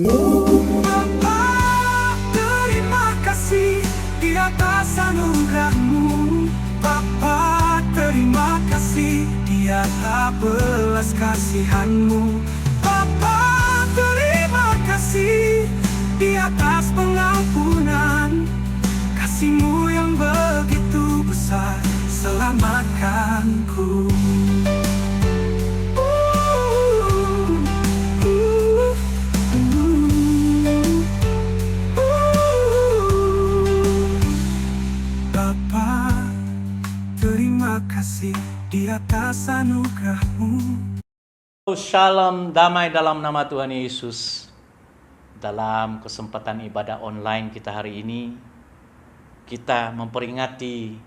Bapa, terima kasih di atas anugerah-Mu. Bapa, terima kasih di atas belas kasihan-Mu. Bapa, terima kasih di atas pengampunan kasih-Mu yang begitu besar, selamatkanku. Bapa, terima kasih di atas anugerah-Mu. Shalom, damai dalam nama Tuhan Yesus. Dalam kesempatan ibadah online kita hari ini, kita memperingati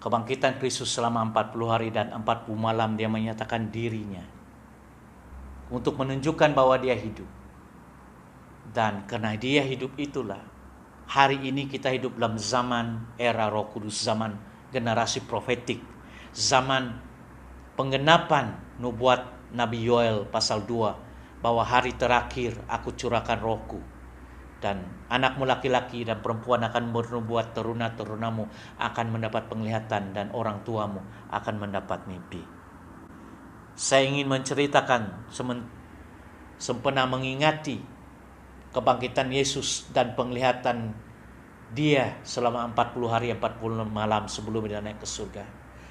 kebangkitan Kristus selama 40 hari dan 40 malam. Dia menyatakan dirinya untuk menunjukkan bahwa dia hidup. Dan karena dia hidup itulah, hari ini kita hidup dalam zaman era Roh Kudus, zaman generasi profetik, zaman penggenapan nubuat Nabi Yoel pasal 2, bahwa hari terakhir aku curahkan rohku, dan anakmu laki-laki dan perempuan akan bernubuat, teruna-terunamu akan mendapat penglihatan, dan orang tuamu akan mendapat mimpi. Saya ingin menceritakan sempena mengingati kebangkitan Yesus dan penglihatan dia selama 40 hari 40 malam sebelum dia naik ke surga.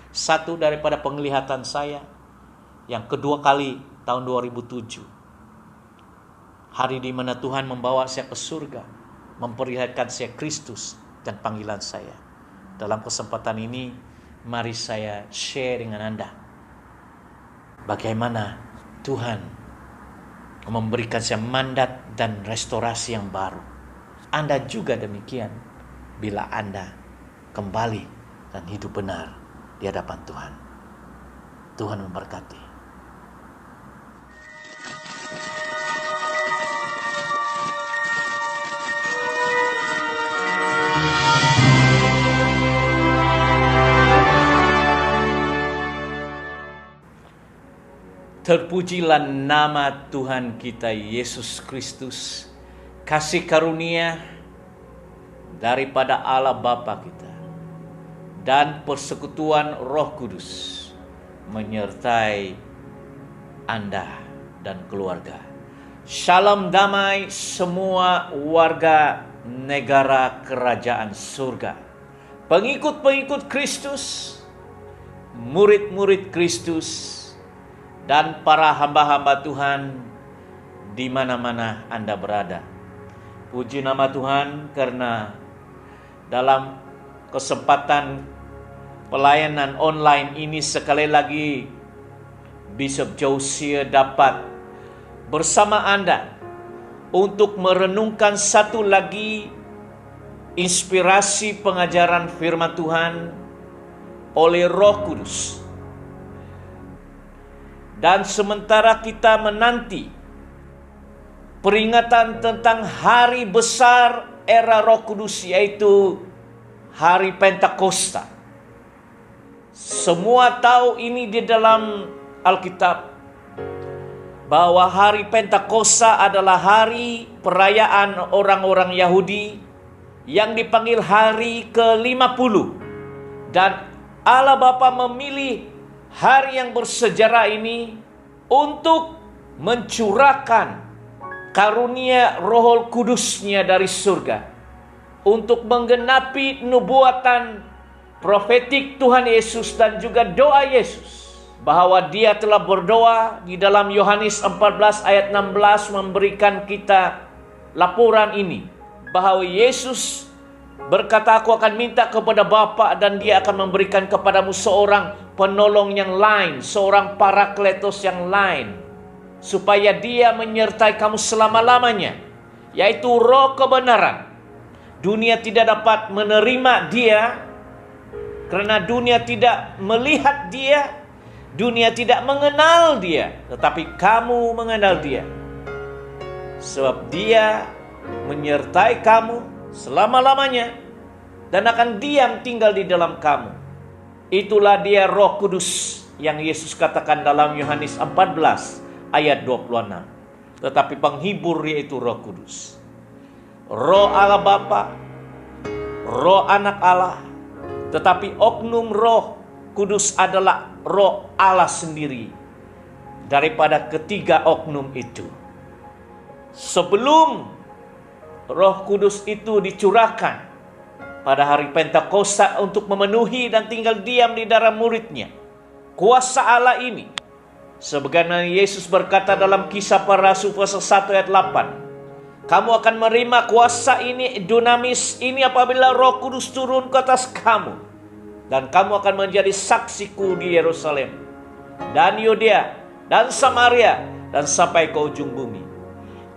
Satu daripada penglihatan saya yang kedua kali tahun 2007, hari di mana Tuhan membawa saya ke surga, memperlihatkan saya Kristus dan panggilan saya. Dalam kesempatan ini, mari saya share dengan Anda bagaimana Tuhan memberikan saya mandat dan restorasi yang baru. Anda juga demikian bila Anda kembali dan hidup benar di hadapan Tuhan. Tuhan memberkati. Terpujilah nama Tuhan kita Yesus Kristus. Kasih karunia daripada Allah Bapa kita dan persekutuan Roh Kudus menyertai Anda dan keluarga. Shalom damai semua warga negara kerajaan surga, pengikut-pengikut Kristus, murid-murid Kristus, dan para hamba-hamba Tuhan di mana-mana Anda berada. Puji nama Tuhan karena dalam kesempatan pelayanan online ini sekali lagi Bishop Josiah dapat bersama Anda untuk merenungkan satu lagi inspirasi pengajaran firman Tuhan oleh Roh Kudus. Dan sementara kita menanti peringatan tentang hari besar era Roh Kudus, yaitu hari Pentakosta. Semua tahu ini di dalam Alkitab, bahwa hari Pentakosta adalah hari perayaan orang-orang Yahudi yang dipanggil hari ke-50. Dan Allah Bapa memilih hari yang bersejarah ini untuk mencurahkan karunia Roh Kudus-Nya dari surga untuk menggenapi nubuatan profetik Tuhan Yesus dan juga doa Yesus, bahwa dia telah berdoa di dalam Yohanes 14 ayat 16 memberikan kita laporan ini, bahwa Yesus berkata, aku akan minta kepada Bapa dan dia akan memberikan kepadamu seorang penolong yang lain, seorang parakletos yang lain, supaya dia menyertai kamu selama-lamanya, yaitu Roh kebenaran. Dunia tidak dapat menerima dia karena dunia tidak melihat dia, dunia tidak mengenal dia, tetapi kamu mengenal dia, sebab dia menyertai kamu selama-lamanya dan akan diam tinggal di dalam kamu. Itulah dia Roh Kudus yang Yesus katakan dalam Yohanes 14 ayat 26. tetapi penghibur yaitu Roh Kudus. Roh Allah Bapa, Roh Anak Allah, tetapi oknum Roh Kudus adalah Roh Allah sendiri daripada ketiga oknum itu. Sebelum Roh Kudus itu dicurahkan pada hari Pentakosta untuk memenuhi dan tinggal diam di darah muridnya, kuasa Allah ini, sebagaimana Yesus berkata dalam Kisah Para Rasul pasal 1 ayat 8, kamu akan menerima kuasa ini, dunamis ini, apabila Roh Kudus turun ke atas kamu, dan kamu akan menjadi saksiku di Yerusalem dan Yudea dan Samaria dan sampai ke ujung bumi.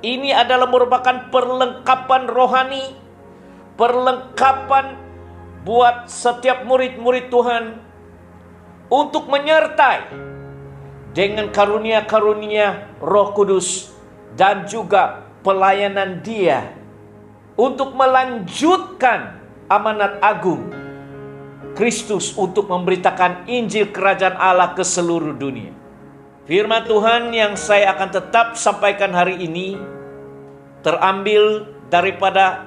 Ini adalah merupakan perlengkapan rohani, perlengkapan buat setiap murid-murid Tuhan untuk menyertai dengan karunia-karunia Roh Kudus dan juga pelayanan Dia untuk melanjutkan amanat agung Kristus untuk memberitakan Injil Kerajaan Allah ke seluruh dunia. Firman Tuhan yang saya akan tetap sampaikan hari ini terambil daripada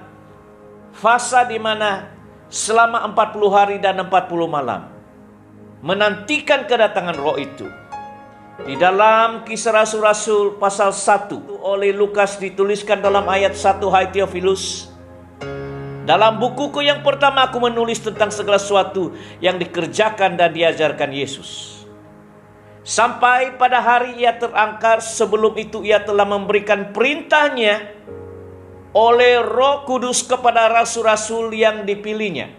fase di mana selama 40 hari dan 40 malam menantikan kedatangan Roh itu. Di dalam Kisah Rasul-Rasul pasal 1 oleh Lukas dituliskan dalam ayat 1, hai Theophilus, dalam bukuku yang pertama aku menulis tentang segala sesuatu yang dikerjakan dan diajarkan Yesus, sampai pada hari ia terangkat. Sebelum itu ia telah memberikan perintahnya oleh Roh Kudus kepada rasul-rasul yang dipilihnya,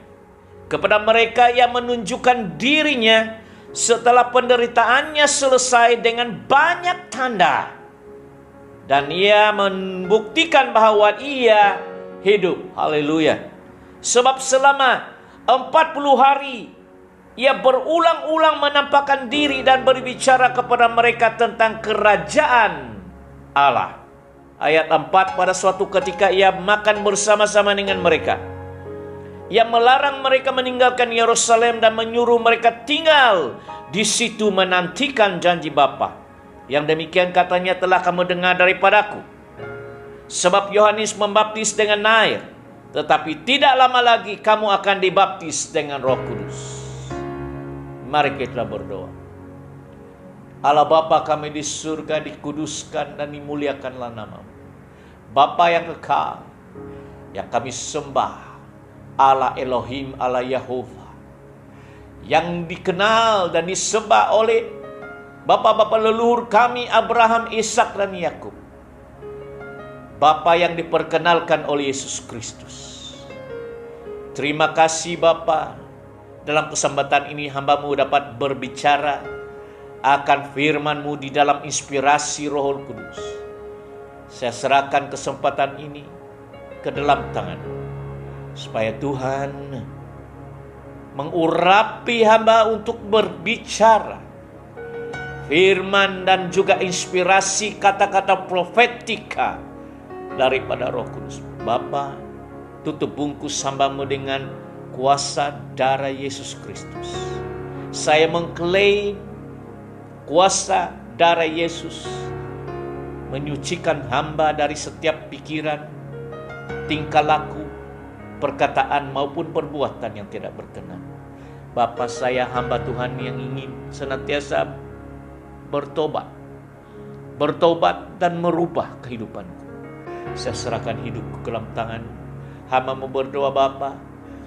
kepada mereka yang menunjukkan dirinya setelah penderitaannya selesai dengan banyak tanda, dan ia membuktikan bahwa ia hidup. Haleluya. Sebab selama 40 hari ia berulang-ulang menampakkan diri dan berbicara kepada mereka tentang kerajaan Allah. Ayat 4, pada suatu ketika ia makan bersama-sama dengan mereka. Ia melarang mereka meninggalkan Yerusalem dan menyuruh mereka tinggal di situ menantikan janji Bapa. Yang demikian katanya telah kamu dengar daripadaku. Sebab Yohanes membaptis dengan air, tetapi tidak lama lagi kamu akan dibaptis dengan Roh Kudus. Mari kita berdoa. Allah Bapa kami di surga, dikuduskan dan dimuliakanlah namamu. Bapa yang kekal, yang kami sembah, Allah Elohim, Allah Yahova, yang dikenal dan disembah oleh Bapa-Bapa leluhur kami Abraham, Ishak dan Yakub. Bapa yang diperkenalkan oleh Yesus Kristus. Terima kasih Bapa, dalam kesempatan ini hamba-Mu dapat berbicara akan firman-Mu di dalam inspirasi Roh Kudus. Saya serahkan kesempatan ini ke dalam tangan-Mu, supaya Tuhan mengurapi hamba untuk berbicara firman dan juga inspirasi kata-kata profetika daripada Roh Kudus. Bapa, tutup bungkus hamba-Mu dengan kuasa darah Yesus Kristus. Saya mengklaim kuasa darah Yesus menyucikan hamba dari setiap pikiran, tingkah laku, perkataan maupun perbuatan yang tidak berkenan. Bapa, saya hamba Tuhan yang ingin senantiasa bertobat dan merubah kehidupanku. Saya serahkan hidupku ke dalam tangan. Hamba mau berdoa Bapa,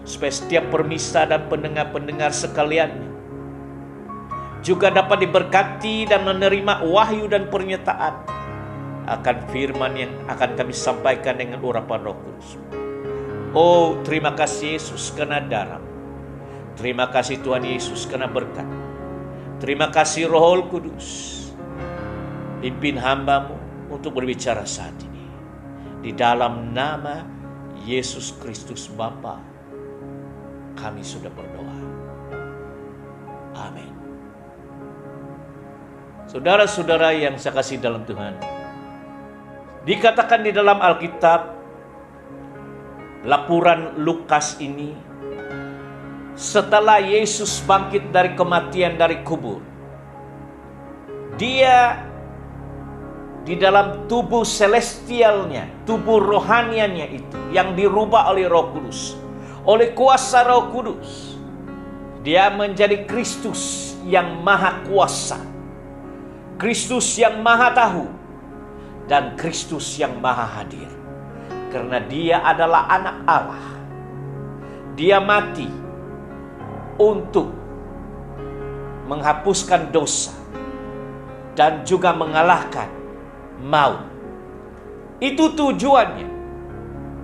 supaya setiap permisa dan pendengar-pendengar sekalian juga dapat diberkati dan menerima wahyu dan pernyataan akan firman yang akan kami sampaikan dengan urapan Roh Kudus. Oh, terima kasih Yesus karena darah. Terima kasih Tuhan Yesus karena berkat. Terima kasih Roh Kudus. Pimpin hamba-Mu untuk berbicara saat ini. Di dalam nama Yesus Kristus Bapa, kami sudah berdoa. Amin. Saudara-saudara yang saya kasih dalam Tuhan, dikatakan di dalam Alkitab, laporan Lukas ini, setelah Yesus bangkit dari kematian dari kubur, Dia di dalam tubuh celestialnya, tubuh rohaniannya itu yang dirubah oleh Roh Kudus, oleh kuasa Roh Kudus. Dia menjadi Kristus yang maha kuasa, Kristus yang maha tahu, dan Kristus yang maha hadir. Karena dia adalah anak Allah. Dia mati untuk menghapuskan dosa dan juga mengalahkan maut. Itu tujuannya.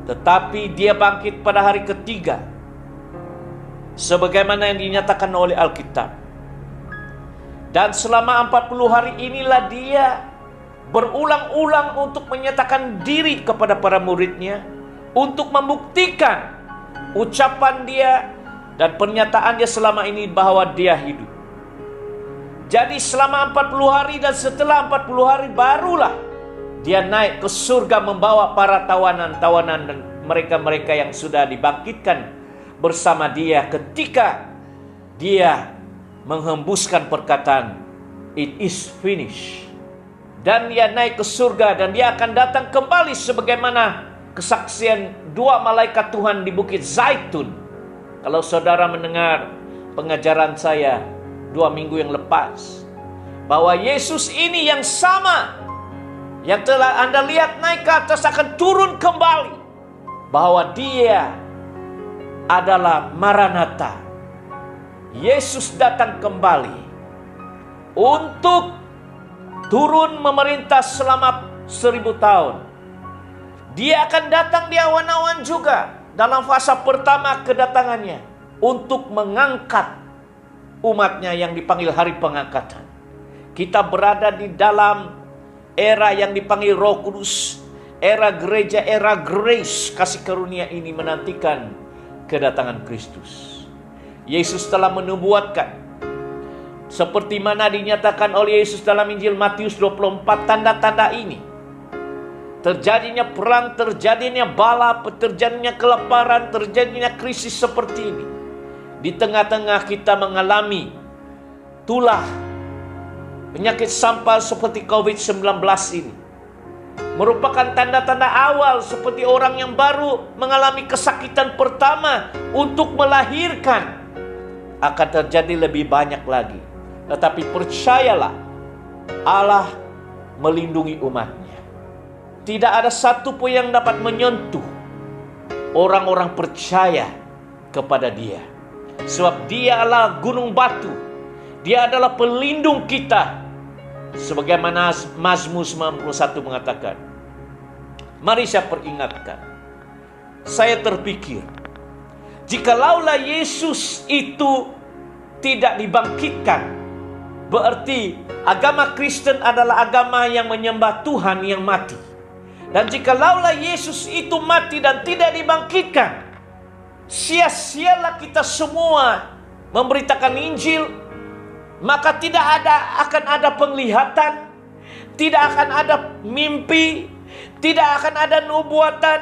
Tetapi dia bangkit pada hari ketiga, sebagaimana yang dinyatakan oleh Alkitab. Dan selama 40 hari inilah dia berulang-ulang untuk menyatakan diri kepada para muridnya, untuk membuktikan ucapan dia dan pernyataan dia selama ini bahwa dia hidup. Jadi selama 40 hari dan setelah 40 hari barulah dia naik ke surga membawa para tawanan-tawanan dan mereka-mereka yang sudah dibangkitkan bersama dia ketika dia menghembuskan perkataan, "It is finished." Dan dia naik ke surga dan dia akan datang kembali sebagaimana kesaksian 2 malaikat Tuhan di Bukit Zaitun. Kalau saudara mendengar pengajaran saya 2 minggu yang lepas, bahwa Yesus ini yang sama yang telah Anda lihat naik ke atas akan turun kembali, bahwa dia adalah Maranatha. Yesus datang kembali untuk turun memerintah selama 1000 tahun. Dia akan datang di awan-awan juga dalam fase pertama kedatangannya untuk mengangkat umatnya yang dipanggil hari pengangkatan. Kita berada di dalam era yang dipanggil Roh Kudus, era gereja, era grace, kasih karunia ini menantikan kedatangan Kristus. Yesus telah menubuatkan, seperti mana dinyatakan oleh Yesus dalam Injil Matius 24, tanda-tanda ini. Terjadinya perang, terjadinya bala, terjadinya kelaparan, terjadinya krisis seperti ini. Di tengah-tengah kita mengalami tulah, penyakit sampal seperti COVID-19 ini. Merupakan tanda-tanda awal seperti orang yang baru mengalami kesakitan pertama untuk melahirkan. Akan terjadi lebih banyak lagi. Tetapi percayalah, Allah melindungi umatnya. Tidak ada satu pun yang dapat menyentuh orang-orang percaya kepada dia. Sebab dia adalah gunung batu. Dia adalah pelindung kita. Sebagaimana Mazmur 91 mengatakan. Mari saya peringatkan. Saya terpikir, jikalaulah Yesus itu tidak dibangkitkan, berarti agama Kristen adalah agama yang menyembah Tuhan yang mati. Dan jikalaulah Yesus itu mati dan tidak dibangkitkan, sia-sialah kita semua memberitakan Injil. Maka tidak akan ada penglihatan, tidak akan ada mimpi, tidak akan ada nubuatan,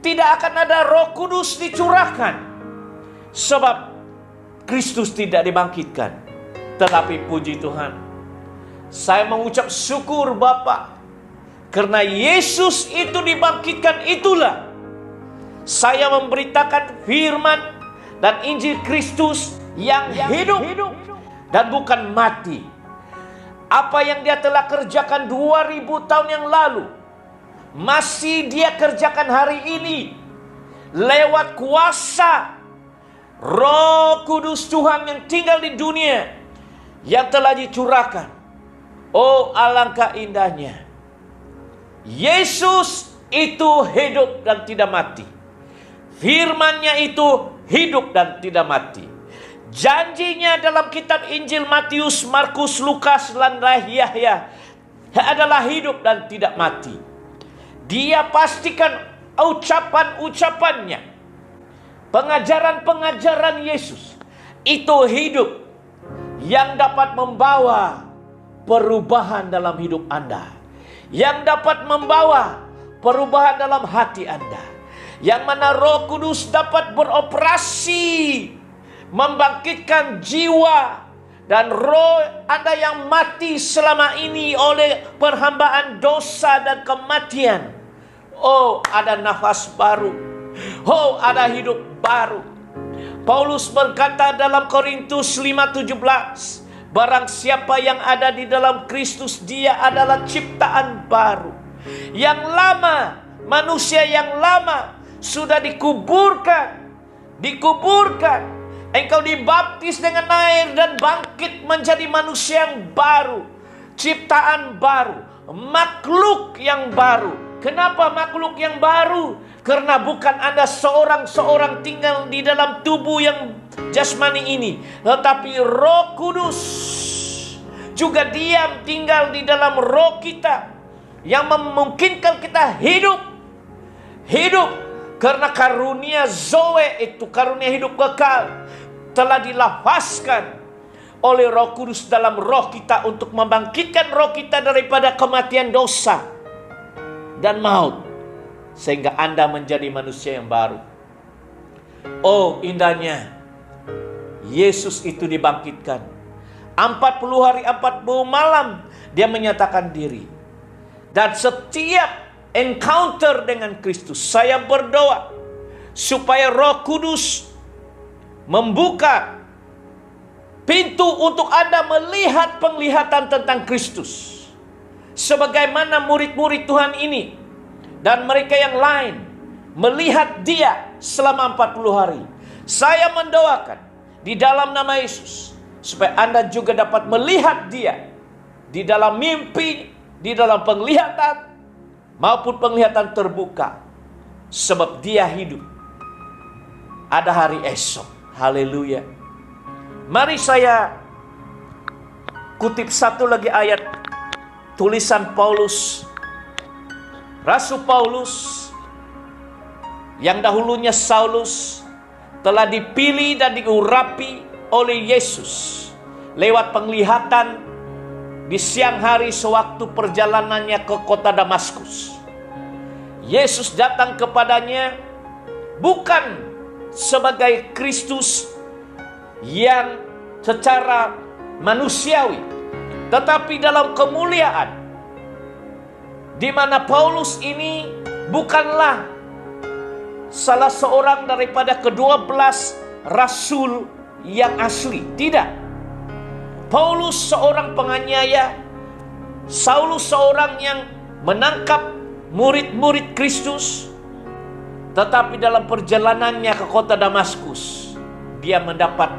tidak akan ada Roh Kudus dicurahkan. Sebab Kristus tidak dibangkitkan. Tetapi puji Tuhan, saya mengucap syukur Bapa, karena Yesus itu dibangkitkan, itulah saya memberitakan firman dan Injil Kristus yang hidup dan bukan mati. Apa yang dia telah kerjakan 2000 tahun yang lalu, masih dia kerjakan hari ini lewat kuasa Roh Kudus Tuhan yang tinggal di dunia, yang telah dicurahkan. Oh, alangkah indahnya. Yesus itu hidup dan tidak mati. Firman-Nya itu hidup dan tidak mati. Janjinya dalam kitab Injil Matius, Markus, Lukas, dan Yahya adalah hidup dan tidak mati. Dia pastikan ucapan-ucapannya, pengajaran-pengajaran Yesus itu hidup yang dapat membawa perubahan dalam hidup Anda, yang dapat membawa perubahan dalam hati Anda, yang mana Roh Kudus dapat beroperasi membangkitkan jiwa dan roh Anda yang mati selama ini oleh perhambaan dosa dan kematian. Oh, ada nafas baru. Oh, ada hidup baru. Paulus berkata dalam Korintus 5:17, barang siapa yang ada di dalam Kristus, dia adalah ciptaan baru. Yang lama, manusia yang lama sudah dikuburkan. Engkau dibaptis dengan air dan bangkit menjadi manusia yang baru, ciptaan baru, makhluk yang baru. Kenapa makhluk yang baru? Karena bukan Anda seorang tinggal di dalam tubuh yang jasmani ini, tetapi Roh Kudus juga diam tinggal di dalam roh kita, yang memungkinkan kita hidup karena karunia Zoe itu, karunia hidup kekal, telah dilafazkan oleh Roh Kudus dalam roh kita untuk membangkitkan roh kita daripada kematian dosa dan maut, sehingga Anda menjadi manusia yang baru. Oh, indahnya Yesus itu dibangkitkan. 40 hari 40 malam dia menyatakan diri. Dan setiap encounter dengan Kristus, saya berdoa supaya Roh Kudus membuka pintu untuk Anda melihat penglihatan tentang Kristus. Sebagaimana murid-murid Tuhan ini dan mereka yang lain melihat Dia selama 40 hari. Saya mendoakan di dalam nama Yesus supaya Anda juga dapat melihat Dia di dalam mimpi, di dalam penglihatan maupun penglihatan terbuka, sebab Dia hidup. Ada hari esok. Haleluya. Mari saya kutip satu lagi ayat tulisan Paulus, Rasul Paulus, yang dahulunya Saulus, telah dipilih dan diurapi oleh Yesus lewat penglihatan di siang hari sewaktu perjalanannya ke kota Damaskus. Yesus datang kepadanya bukan sebagai Kristus yang secara manusiawi, tetapi dalam kemuliaan, di mana Paulus ini bukanlah salah seorang daripada ke-12 rasul yang asli. Tidak. Paulus seorang penganiaya, Saulus seorang yang menangkap murid-murid Kristus, tetapi dalam perjalanannya ke kota Damaskus, dia mendapat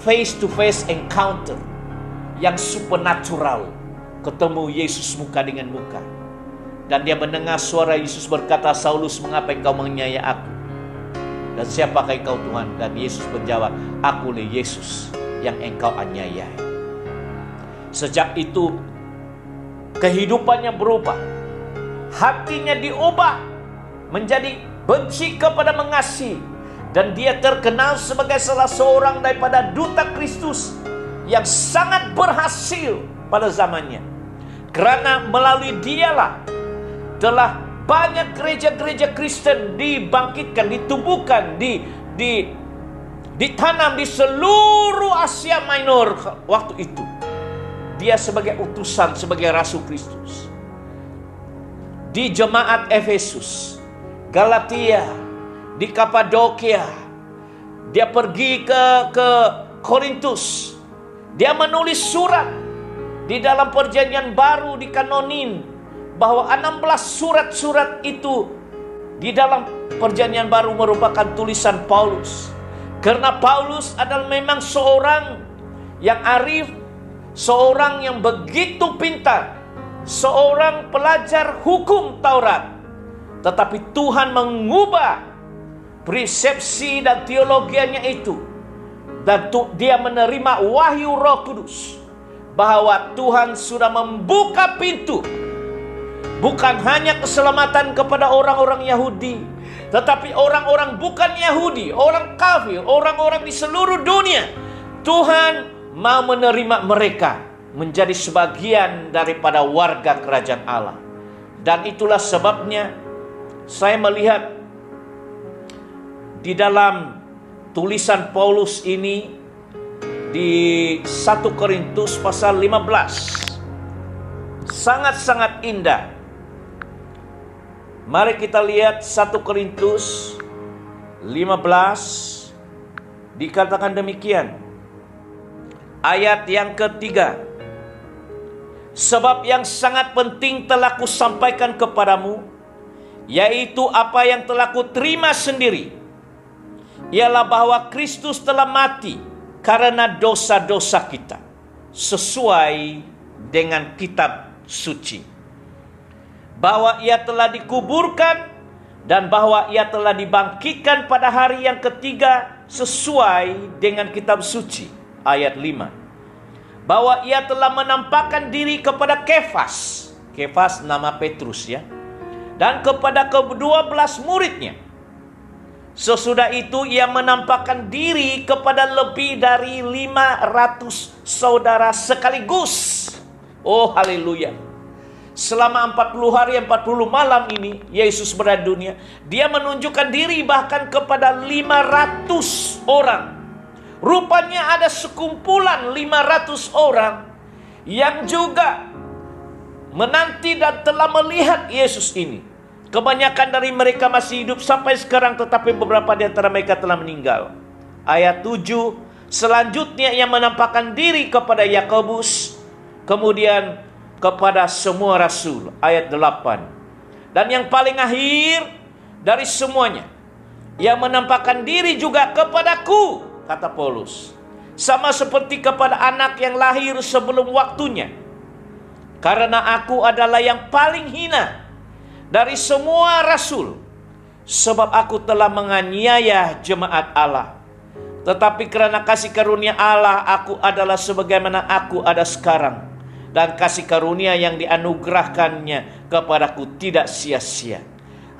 face-to-face encounter yang supernatural, ketemu Yesus muka dengan muka. Dan dia mendengar suara Yesus berkata, Saulus, mengapa engkau menganiaya aku? Dan siapakah engkau Tuhan? Dan Yesus menjawab, akulah Yesus yang engkau aniayai. Sejak itu kehidupannya berubah, hatinya diubah menjadi benci kepada mengasihi, dan dia terkenal sebagai salah seorang daripada duta Kristus yang sangat berhasil pada zamannya. Karena melalui dialah telah banyak gereja-gereja Kristen dibangkitkan, ditubuhkan, ditanam di seluruh Asia Minor waktu itu. Dia sebagai utusan, sebagai Rasul Kristus. Di jemaat Efesus, Galatia, di Kapadokia, dia pergi ke Korintus. Dia menulis surat di dalam perjanjian baru dikanonin bahwa 16 surat-surat itu di dalam perjanjian baru merupakan tulisan Paulus. Karena Paulus adalah memang seorang yang arif, seorang yang begitu pintar, seorang pelajar hukum Taurat. Tetapi Tuhan mengubah persepsi dan teologianya itu. Dan dia menerima wahyu Roh Kudus bahwa Tuhan sudah membuka pintu. Bukan hanya keselamatan kepada orang-orang Yahudi, tetapi orang-orang bukan Yahudi, orang kafir, orang-orang di seluruh dunia. Tuhan mau menerima mereka menjadi sebagian daripada warga kerajaan Allah. Dan itulah sebabnya saya melihat di dalam tulisan Paulus ini di 1 Korintus pasal 15. Sangat-sangat indah. Mari kita lihat 1 Korintus 15. Dikatakan demikian. Ayat yang ketiga. Sebab yang sangat penting telah kusampaikan kepadamu, yaitu apa yang telah kuterima sendiri, ialah bahwa Kristus telah mati karena dosa-dosa kita, sesuai dengan kitab suci. Bahwa ia telah dikuburkan dan bahwa ia telah dibangkitkan pada hari yang ketiga sesuai dengan kitab suci. Ayat 5. Bahwa ia telah menampakkan diri kepada Kefas. Kefas nama Petrus ya. Dan kepada ke-12 muridnya. Sesudah itu ia menampakkan diri kepada lebih dari 500 saudara sekaligus. Oh haleluya. Selama 40 hari 40 malam ini Yesus berada di dunia, dia menunjukkan diri bahkan kepada 500 orang. Rupanya ada sekumpulan 500 orang yang juga menanti dan telah melihat Yesus ini. Kebanyakan dari mereka masih hidup sampai sekarang, tetapi beberapa di antara mereka telah meninggal. Ayat 7, selanjutnya ia menampakkan diri kepada Yakobus, kemudian kepada semua rasul. Ayat 8. Dan yang paling akhir dari semuanya, ia menampakkan diri juga kepadaku, kata Paulus, sama seperti kepada anak yang lahir sebelum waktunya. Karena aku adalah yang paling hina dari semua rasul, sebab aku telah menganiaya jemaat Allah. Tetapi karena kasih karunia Allah, aku adalah sebagaimana aku ada sekarang. Dan kasih karunia yang dianugerahkannya kepadaku tidak sia-sia.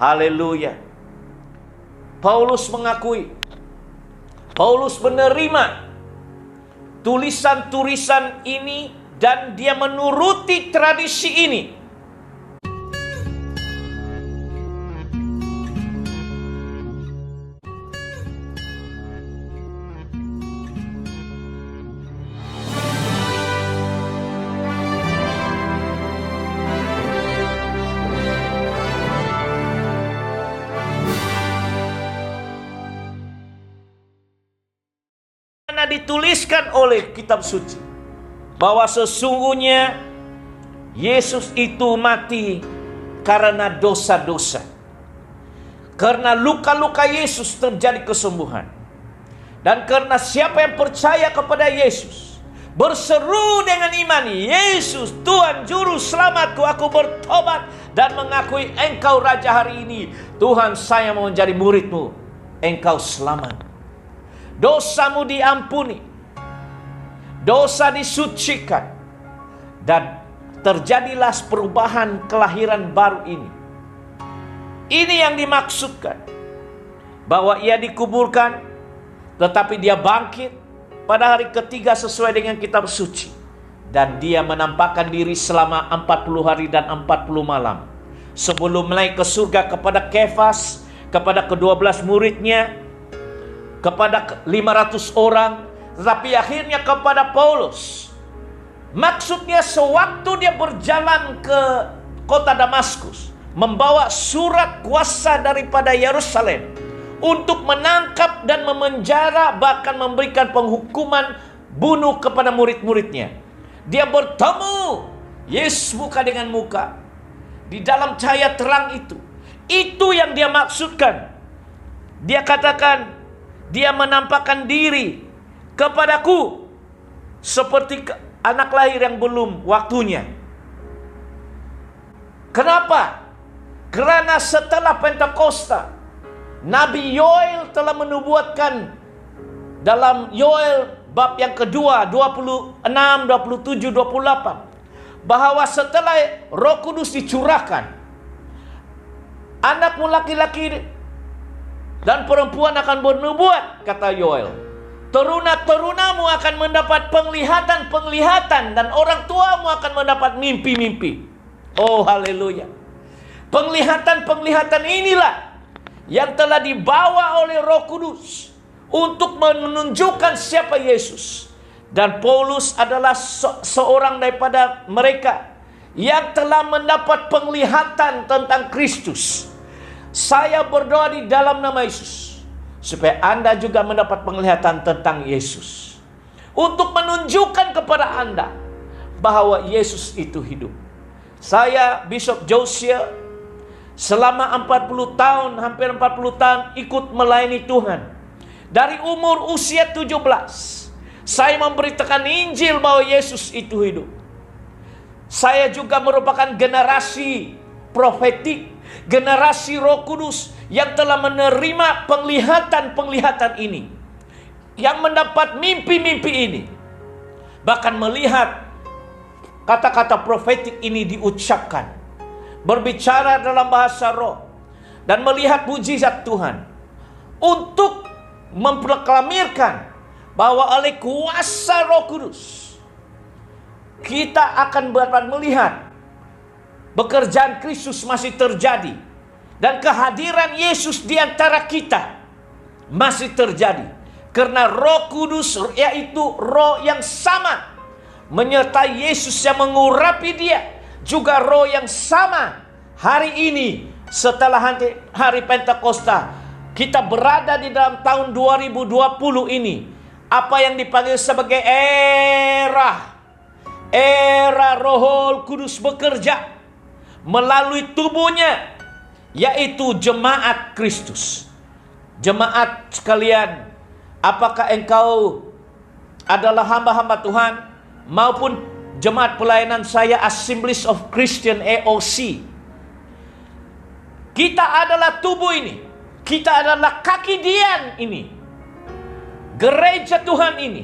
Haleluya. Paulus mengakui, Paulus menerima tulisan-tulisan ini dan dia menuruti tradisi ini. Dituliskan oleh kitab suci bahwa sesungguhnya Yesus itu mati karena dosa-dosa. Karena luka-luka Yesus terjadi kesembuhan. Dan karena siapa yang percaya kepada Yesus, berseru dengan iman, Yesus Tuhan Juru Selamatku, aku bertobat dan mengakui Engkau Raja hari ini. Tuhan, saya mau menjadi murid-Mu. Engkau selamat. Dosamu diampuni, dosa disucikan, dan terjadilah perubahan kelahiran baru ini. Ini yang dimaksudkan, bahwa ia dikuburkan, tetapi dia bangkit pada hari ketiga sesuai dengan kitab suci. Dan dia menampakkan diri selama 40 hari dan 40 malam. Sebelum naik ke surga kepada Kefas, kepada ke-12 muridnya, kepada 500 orang, tetapi akhirnya kepada Paulus. Maksudnya sewaktu dia berjalan ke kota Damaskus, membawa surat kuasa daripada Yerusalem untuk menangkap dan memenjara, bahkan memberikan penghukuman bunuh kepada murid-muridnya. Dia bertemu Yesus muka dengan muka di dalam cahaya terang itu. Itu yang dia maksudkan. Dia katakan, dia menampakkan diri kepadaku seperti anak lahir yang belum waktunya. Kenapa? Karena setelah Pentakosta, Nabi Yoel telah menubuatkan dalam Yoel bab yang kedua 26, 27, 28 bahwa setelah Roh Kudus dicurahkan, anakmu laki-laki dan perempuan akan bernubuat, kata Yoel. Teruna-terunamu akan mendapat penglihatan-penglihatan, dan orang tuamu akan mendapat mimpi-mimpi. Oh haleluya. Penglihatan-penglihatan inilah yang telah dibawa oleh Roh Kudus untuk menunjukkan siapa Yesus. Dan Paulus adalah seorang daripada mereka yang telah mendapat penglihatan tentang Kristus. Saya berdoa di dalam nama Yesus, supaya Anda juga mendapat penglihatan tentang Yesus, untuk menunjukkan kepada Anda bahwa Yesus itu hidup. Saya, Bishop Josiah, selama 40 tahun, hampir 40 tahun ikut melayani Tuhan. Dari umur usia 17, saya memberitakan Injil bahwa Yesus itu hidup. Saya juga merupakan generasi profetik, generasi Roh Kudus yang telah menerima penglihatan-penglihatan ini, yang mendapat mimpi-mimpi ini, bahkan melihat kata-kata profetik ini diucapkan, berbicara dalam bahasa roh, dan melihat mujizat Tuhan, untuk memproklamirkan bahwa oleh kuasa Roh Kudus kita akan dapat melihat pekerjaan Kristus masih terjadi, dan kehadiran Yesus di antara kita masih terjadi, karena Roh Kudus, yaitu Roh yang sama menyertai Yesus yang mengurapi dia, juga Roh yang sama hari ini setelah hari Pentakosta. Kita berada di dalam tahun 2020 ini, apa yang dipanggil sebagai era Roh Kudus bekerja melalui tubuhnya, yaitu jemaat Kristus. Jemaat sekalian, apakah engkau adalah hamba-hamba Tuhan maupun jemaat pelayanan saya, Assemblies of Christian AOC? Kita adalah tubuh ini, kita adalah kaki dian ini, gereja Tuhan ini,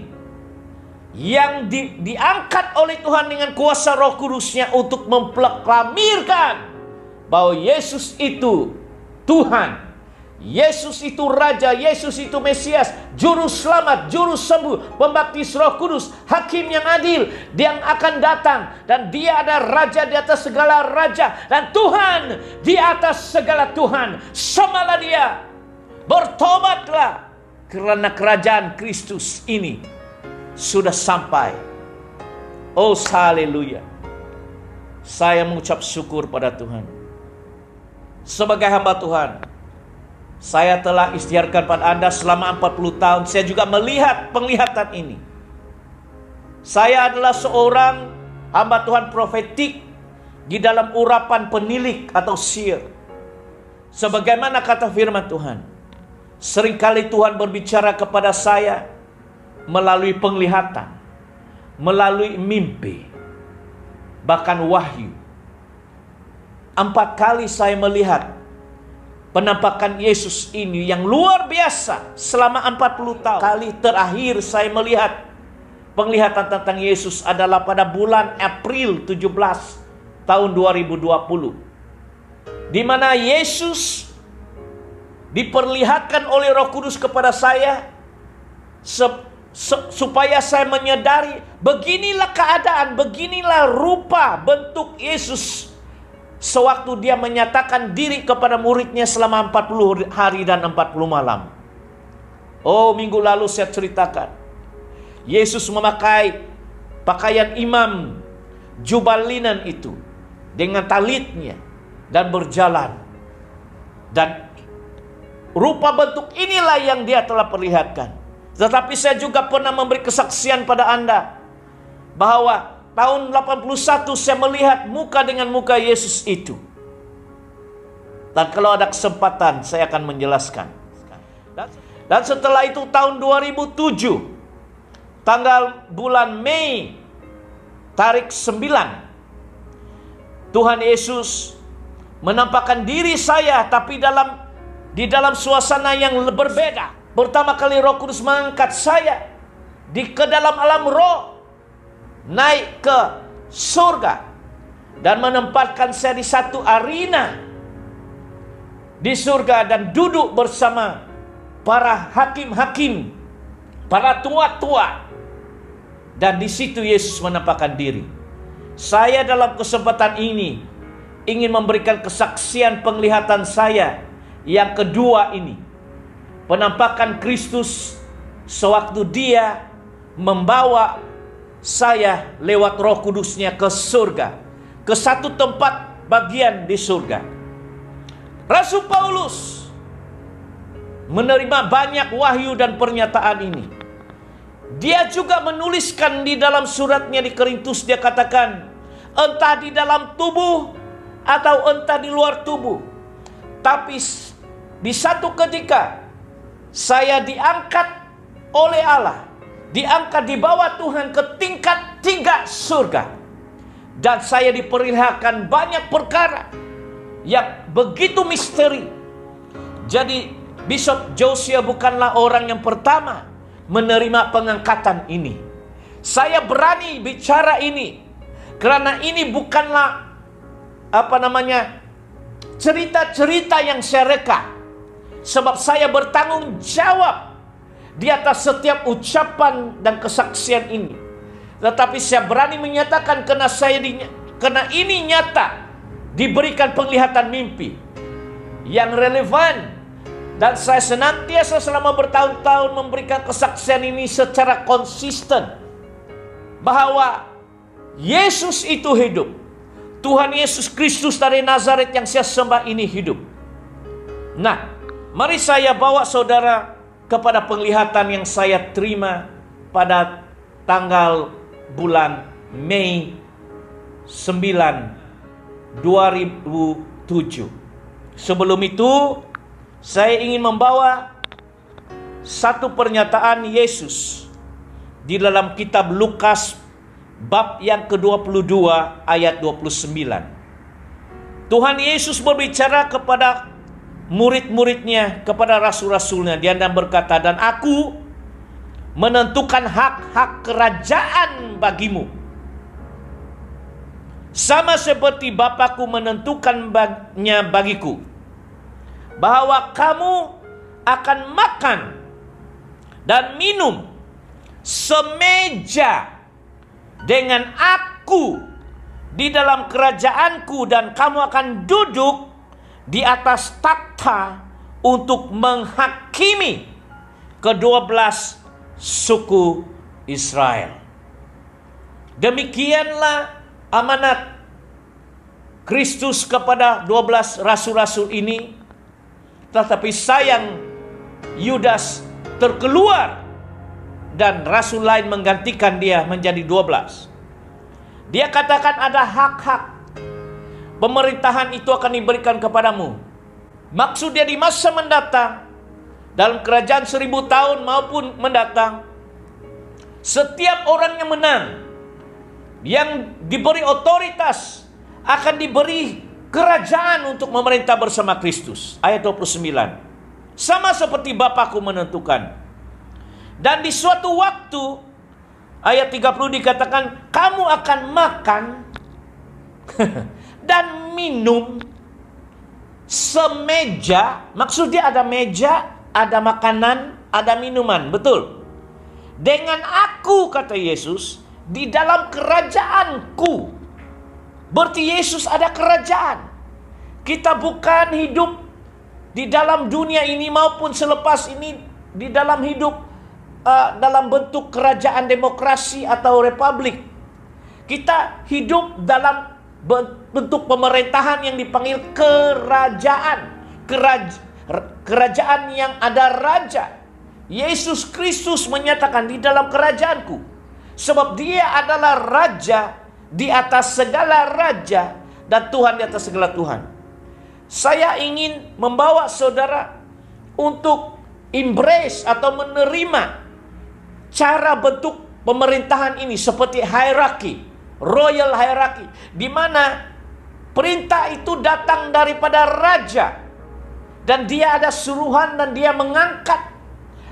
yang diangkat oleh Tuhan dengan kuasa Roh Kudusnya untuk memproklamirkan bahwa Yesus itu Tuhan, Yesus itu Raja, Yesus itu Mesias, Juru Selamat, Juru Sembuh, Pembaptis Roh Kudus, Hakim yang adil, dia yang akan datang, dan dia ada Raja di atas segala Raja, dan Tuhan di atas segala Tuhan. Sembahlah dia, bertobatlah, karena kerajaan Kristus ini sudah sampai. Oh haleluya. Saya mengucap syukur pada Tuhan. Sebagai hamba Tuhan, saya telah isytiharkan pada Anda selama 40 tahun. Saya juga melihat penglihatan ini. Saya adalah seorang hamba Tuhan profetik di dalam urapan penilik atau sihir. Sebagaimana kata firman Tuhan, seringkali Tuhan berbicara kepada saya melalui penglihatan, melalui mimpi, bahkan wahyu. 4 kali saya melihat penampakan Yesus ini yang luar biasa selama 40 tahun. Kali terakhir saya melihat penglihatan tentang Yesus adalah pada bulan April 17 tahun 2020, di mana Yesus diperlihatkan oleh Roh Kudus kepada saya supaya saya menyadari beginilah keadaan, beginilah rupa bentuk Yesus sewaktu dia menyatakan diri kepada muridnya selama 40 hari dan 40 malam. Oh, minggu lalu saya ceritakan, Yesus memakai pakaian imam, jubah linen itu dengan talitnya dan berjalan. Dan rupa bentuk inilah yang dia telah perlihatkan. Tetapi saya juga pernah memberi kesaksian pada Anda bahwa tahun 81 saya melihat muka dengan muka Yesus itu. Dan kalau ada kesempatan saya akan menjelaskan. Dan setelah itu tahun 2007, tanggal bulan Mei, tarik 9, Tuhan Yesus menampakkan diri saya, tapi di dalam suasana yang berbeda. Pertama kali Roh Kudus mengangkat saya ke dalam alam roh, naik ke surga, dan menempatkan saya di satu arena di surga, dan duduk bersama para hakim-hakim, para tua-tua. Dan di situ Yesus menampakkan diri. Saya dalam kesempatan ini ingin memberikan kesaksian penglihatan saya yang kedua ini. Penampakan Kristus sewaktu dia membawa saya lewat Roh Kudusnya ke surga, ke satu tempat bagian di surga. Rasul Paulus menerima banyak wahyu dan pernyataan ini. Dia juga menuliskan di dalam suratnya di Korintus, dia katakan, entah di dalam tubuh atau entah di luar tubuh, tapi di satu ketika saya diangkat oleh Allah, diangkat di bawah Tuhan ke tingkat 3 surga. Dan saya diperlihatkan banyak perkara yang begitu misteri. Jadi Bishop Joshua bukanlah orang yang pertama menerima pengangkatan ini. Saya berani bicara ini karena ini bukanlah cerita-cerita yang saya reka. Sebab saya bertanggung jawab di atas setiap ucapan dan kesaksian ini. Tetapi saya berani menyatakan karena ini nyata, diberikan penglihatan mimpi yang relevan. Dan saya senantiasa selama bertahun-tahun memberikan kesaksian ini secara konsisten, bahwa Yesus itu hidup. Tuhan Yesus Kristus dari Nazaret yang saya sembah ini hidup. Nah, mari saya bawa saudara kepada penglihatan yang saya terima pada tanggal bulan Mei 9, 2007. Sebelum itu, saya ingin membawa satu pernyataan Yesus di dalam kitab Lukas bab yang ke-22 ayat 29. Tuhan Yesus berbicara kepada murid-muridnya, kepada rasul-rasulnya. Dia berkata, dan aku menentukan hak-hak kerajaan bagimu, sama seperti Bapakku menentukannya bagiku, bahwa kamu akan makan dan minum semeja dengan aku di dalam kerajaanku, dan kamu akan duduk di atas takhta untuk menghakimi ke-12 suku Israel. Demikianlah amanat Kristus kepada 12 rasul-rasul ini. Tetapi sayang, Yudas terkeluar dan rasul lain menggantikan dia menjadi 12. Dia katakan ada hak-hak. Pemerintahan itu akan diberikan kepadamu. Maksudnya di masa mendatang, dalam kerajaan 1000 tahun maupun mendatang, setiap orang yang menang, yang diberi otoritas, akan diberi kerajaan untuk memerintah bersama Kristus. Ayat 29. Sama seperti Bapakku menentukan. Dan di suatu waktu, ayat 30 dikatakan, kamu akan makan dan minum semeja. Maksudnya ada meja, ada makanan, ada minuman. Betul. Dengan aku, kata Yesus, di dalam kerajaanku. Berarti Yesus ada kerajaan. Kita bukan hidup di dalam dunia ini maupun selepas ini di dalam hidup dalam bentuk kerajaan demokrasi atau republik. Kita hidup dalam bentuk pemerintahan yang dipanggil kerajaan. Kerajaan yang ada raja. Yesus Kristus menyatakan di dalam kerajaanku. Sebab dia adalah raja di atas segala raja dan Tuhan di atas segala Tuhan. Saya ingin membawa saudara untuk embrace atau menerima cara bentuk pemerintahan ini seperti hierarki, royal hierarchy, di mana perintah itu datang daripada raja dan dia ada suruhan dan dia mengangkat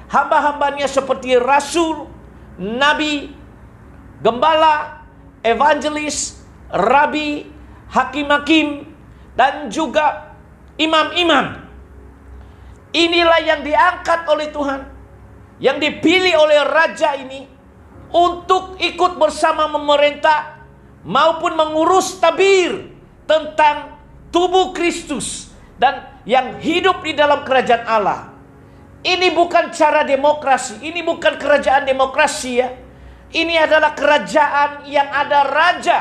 hamba-hambanya seperti rasul, nabi, gembala, evangelis, rabi, hakim-hakim, dan juga imam-imam. Inilah yang diangkat oleh Tuhan, yang dipilih oleh raja ini untuk ikut bersama memerintah maupun mengurus tabir tentang tubuh Kristus dan yang hidup di dalam kerajaan Allah. Ini bukan cara demokrasi, ini bukan kerajaan demokrasi ya. Ini adalah kerajaan yang ada raja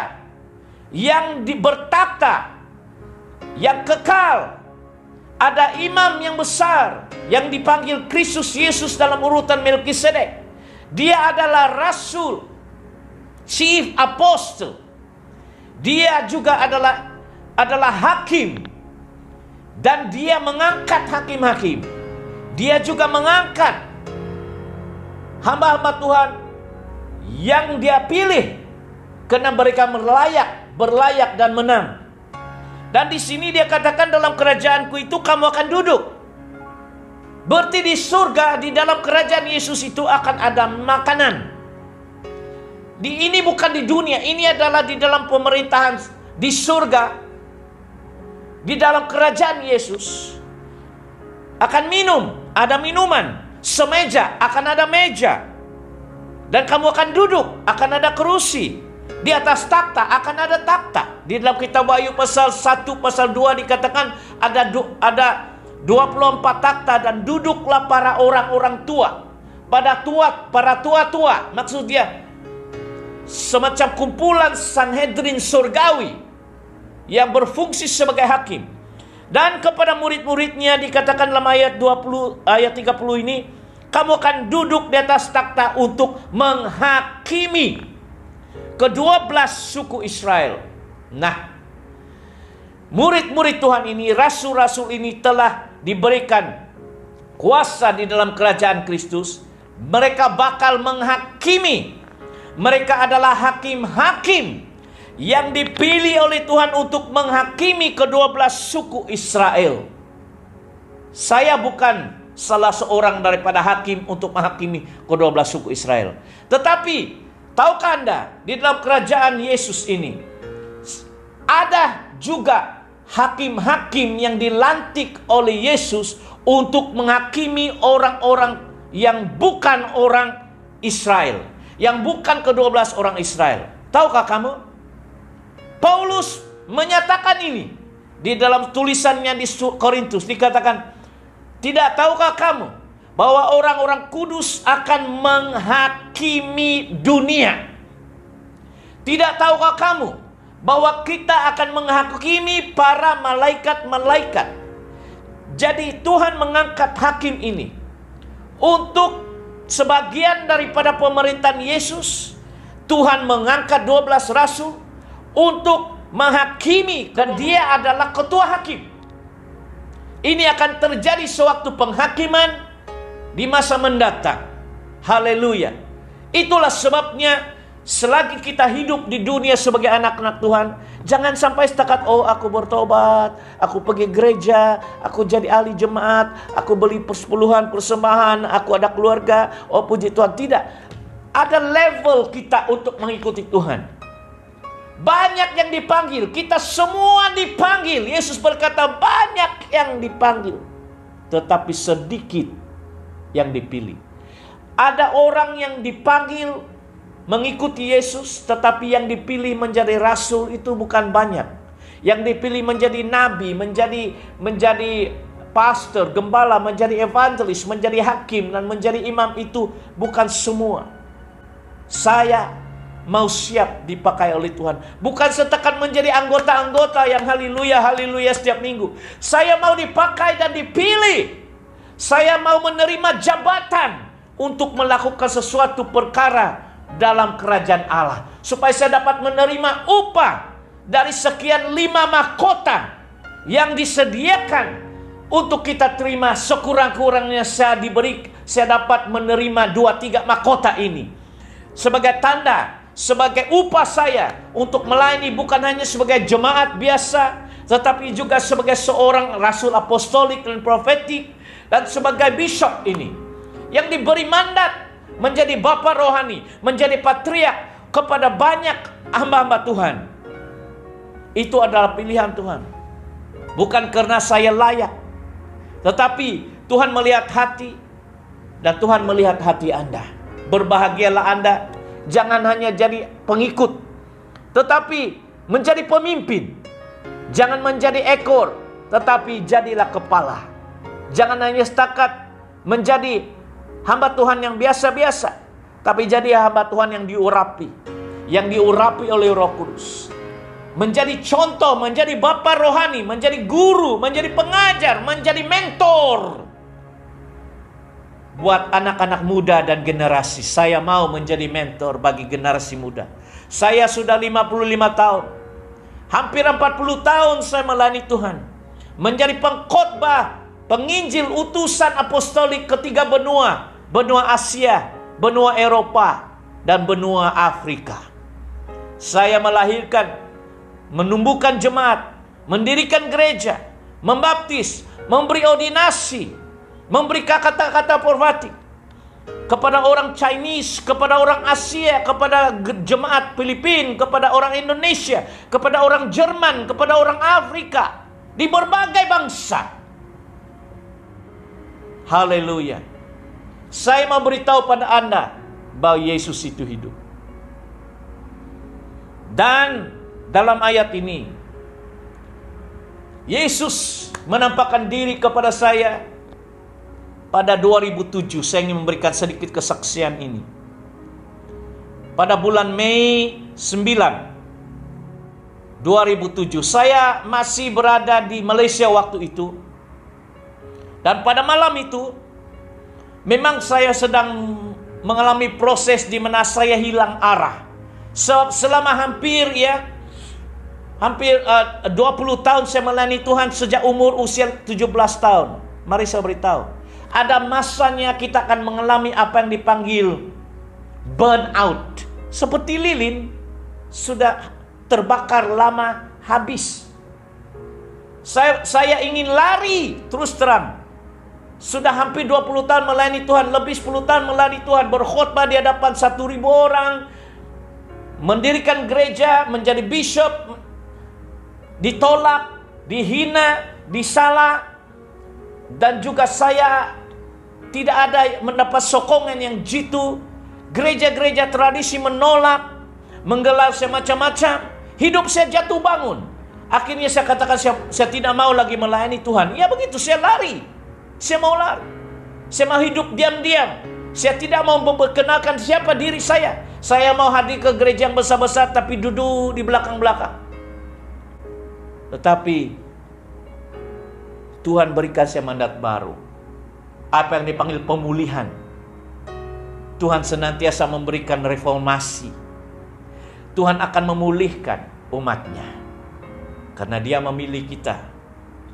yang bertata, yang kekal. Ada imam yang besar yang dipanggil Kristus Yesus dalam urutan Melkisedek. Dia adalah rasul, chief apostle. Dia juga adalah hakim, dan dia mengangkat hakim-hakim. Dia juga mengangkat hamba-hamba Tuhan yang dia pilih karena mereka berlayak dan menang. Dan di sini dia katakan, dalam kerajaanku itu kamu akan duduk. Berarti di surga, di dalam kerajaan Yesus itu akan ada makanan. Ini bukan di dunia, ini adalah di dalam pemerintahan di surga. Di dalam kerajaan Yesus akan minum, ada minuman. Semeja, akan ada meja. Dan kamu akan duduk, akan ada kerusi. Di atas takhta akan ada takhta. Di dalam kitab Wahyu pasal 1, pasal 2 dikatakan ada 24 takhta, dan duduklah para orang-orang tua. Para tua-tua, maksudnya semacam kumpulan Sanhedrin surgawi yang berfungsi sebagai hakim. Dan kepada murid-muridnya dikatakan dalam ayat 30 ini, kamu akan duduk di atas takhta untuk menghakimi ke-12 suku Israel. Nah, murid-murid Tuhan ini, rasul-rasul ini telah diberikan kuasa di dalam kerajaan Kristus. Mereka bakal menghakimi. Mereka adalah hakim-hakim yang dipilih oleh Tuhan untuk menghakimi ke-12 suku Israel. Saya bukan salah seorang daripada hakim untuk menghakimi ke-12 suku Israel. Tetapi tahukah Anda, di dalam kerajaan Yesus ini ada juga hakim-hakim yang dilantik oleh Yesus untuk menghakimi orang-orang yang bukan orang Israel, yang bukan ke-12 orang Israel. Tahukah kamu? Paulus menyatakan ini di dalam tulisannya di Korintus, dikatakan, tidak tahukah kamu bahwa orang-orang kudus akan menghakimi dunia? Tidak tahukah kamu bahwa kita akan menghakimi para malaikat-malaikat? Jadi Tuhan mengangkat hakim ini untuk sebagian daripada pemerintahan Yesus. Tuhan mengangkat 12 rasul untuk menghakimi, dan dia adalah ketua hakim. Ini akan terjadi sewaktu penghakiman di masa mendatang. Haleluya. Itulah sebabnya selagi kita hidup di dunia sebagai anak-anak Tuhan, jangan sampai setakat, oh aku bertobat, aku pergi gereja, aku jadi ahli jemaat, aku beli persepuluhan, persembahan, aku ada keluarga, oh puji Tuhan. Tidak. Ada level kita untuk mengikuti Tuhan. Banyak yang dipanggil, kita semua dipanggil. Yesus berkata banyak yang dipanggil, tetapi sedikit yang dipilih. Ada orang yang dipanggil mengikuti Yesus, tetapi yang dipilih menjadi rasul itu bukan banyak. Yang dipilih menjadi nabi, menjadi pastor, gembala, menjadi evangelis, menjadi hakim, dan menjadi imam itu bukan semua. Saya mau siap dipakai oleh Tuhan. Bukan setakat menjadi anggota-anggota yang haleluya, haleluya setiap minggu. Saya mau dipakai dan dipilih. Saya mau menerima jabatan untuk melakukan sesuatu perkara dalam kerajaan Allah. Supaya saya dapat menerima upah dari sekian 5 mahkota yang disediakan untuk kita terima. Sekurang-kurangnya saya dapat menerima 2-3 mahkota ini sebagai tanda, sebagai upah saya untuk melayani, bukan hanya sebagai jemaat biasa, tetapi juga sebagai seorang rasul apostolik dan profetik, dan sebagai bishop ini yang diberi mandat menjadi bapa rohani, menjadi patriark kepada banyak hamba-hamba Tuhan. Itu adalah pilihan Tuhan, bukan karena saya layak, tetapi Tuhan melihat hati, dan Tuhan melihat hati Anda. Berbahagialah Anda. Jangan hanya jadi pengikut, tetapi menjadi pemimpin. Jangan menjadi ekor, tetapi jadilah kepala. Jangan hanya setakat menjadi hamba Tuhan yang biasa-biasa, tapi jadi hamba Tuhan yang diurapi. Yang diurapi oleh Roh Kudus. Menjadi contoh, menjadi bapa rohani, menjadi guru, menjadi pengajar, menjadi mentor. Buat anak-anak muda dan generasi, saya mau menjadi mentor bagi generasi muda. Saya sudah 55 tahun. Hampir 40 tahun saya melayani Tuhan. Menjadi pengkhotbah, penginjil, utusan apostolik ketiga benua. Benua Asia, benua Eropa, dan benua Afrika. Saya melahirkan, menumbuhkan jemaat, mendirikan gereja, membaptis, memberi ordinasi, memberi kata-kata profetik kepada orang Chinese, kepada orang Asia, kepada jemaat Filipina, kepada orang Indonesia, kepada orang Jerman, kepada orang Afrika, di berbagai bangsa. Haleluya. Saya mau beritahu pada Anda bahwa Yesus itu hidup. Dan dalam ayat ini, Yesus menampakkan diri kepada saya pada 2007. Saya ingin memberikan sedikit kesaksian ini. Pada bulan Mei 9, 2007, saya masih berada di Malaysia waktu itu. Dan pada malam itu, memang saya sedang mengalami proses di mana saya hilang arah. Selama hampir 20 tahun saya melayani Tuhan sejak umur usia 17 tahun. Mari saya beritahu, ada masanya kita akan mengalami apa yang dipanggil burnout. Seperti lilin sudah terbakar lama habis. Saya ingin lari terus terang. Sudah hampir 20 tahun melayani Tuhan, lebih 10 tahun melayani Tuhan, berkhotbah di hadapan 1.000 orang, mendirikan gereja, menjadi bishop, ditolak, dihina, disalah, dan juga saya tidak ada mendapat sokongan yang jitu. Gereja-gereja tradisi menolak, menggelar semacam-macam. Hidup saya jatuh bangun. Akhirnya saya katakan saya tidak mau lagi melayani Tuhan. Ya begitu, saya lari. Saya mau lari. Saya mau hidup diam-diam. Saya tidak mau memperkenalkan siapa diri saya. Saya mau hadir ke gereja yang besar-besar tapi duduk di belakang-belakang. Tetapi Tuhan berikan saya mandat baru. Apa yang dipanggil pemulihan. Tuhan senantiasa memberikan reformasi. Tuhan akan memulihkan umatnya. Karena Dia memilih kita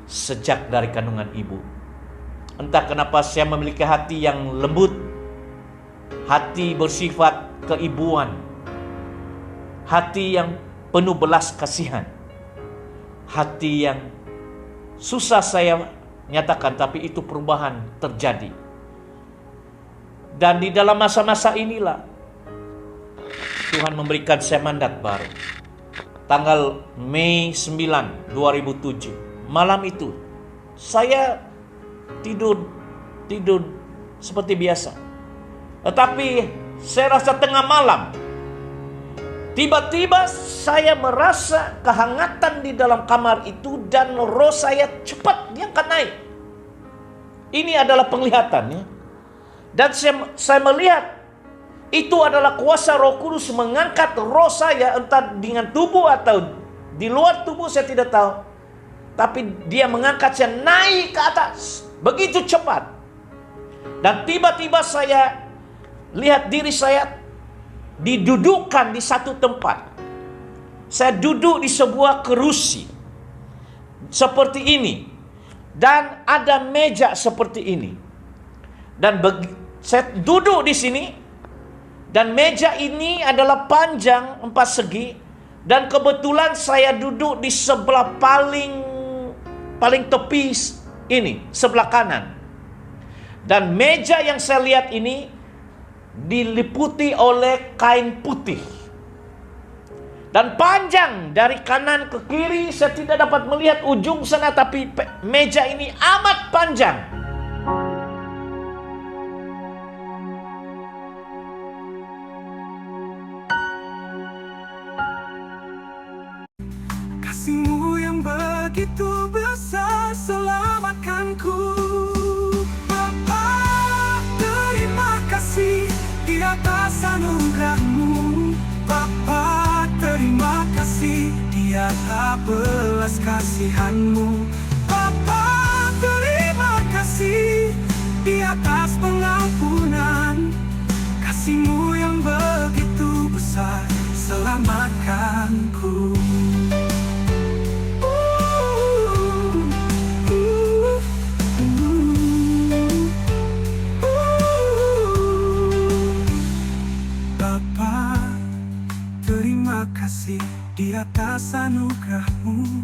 sejak dari kandungan ibu. Entah kenapa saya memiliki hati yang lembut, hati bersifat keibuan, hati yang penuh belas kasihan, hati yang susah saya nyatakan, tapi itu perubahan terjadi. Dan di dalam masa-masa inilah Tuhan memberikan saya mandat baru. Tanggal Mei 9, 2007, malam itu saya tidur seperti biasa. Tetapi saya rasa tengah malam, tiba-tiba saya merasa kehangatan di dalam kamar itu dan roh saya cepat diangkat naik. Ini adalah penglihatannya. Dan saya melihat itu adalah kuasa Roh Kudus mengangkat roh saya, entah dengan tubuh atau di luar tubuh saya tidak tahu. Tapi Dia mengangkat saya naik ke atas. Begitu cepat. Dan tiba-tiba saya lihat diri saya didudukkan di satu tempat. Saya duduk di sebuah kerusi seperti ini. Dan ada meja seperti ini. Dan saya duduk di sini. Dan meja ini adalah panjang 4 segi. Dan kebetulan saya duduk di sebelah paling tepi ini, sebelah kanan. Dan meja yang saya lihat ini diliputi oleh kain putih. Dan panjang dari kanan ke kiri, saya tidak dapat melihat ujung sana, tapi meja ini amat panjang. Kasih-Mu yang begitu besar selamatkanku. Bapa, terima kasih di atas segala belas kasihan-Mu. Bapa, terima kasih di atas pengampunan kasih-Mu yang begitu besar, selamatkanku. Bapa, terima kasih di atas anugerah-Mu.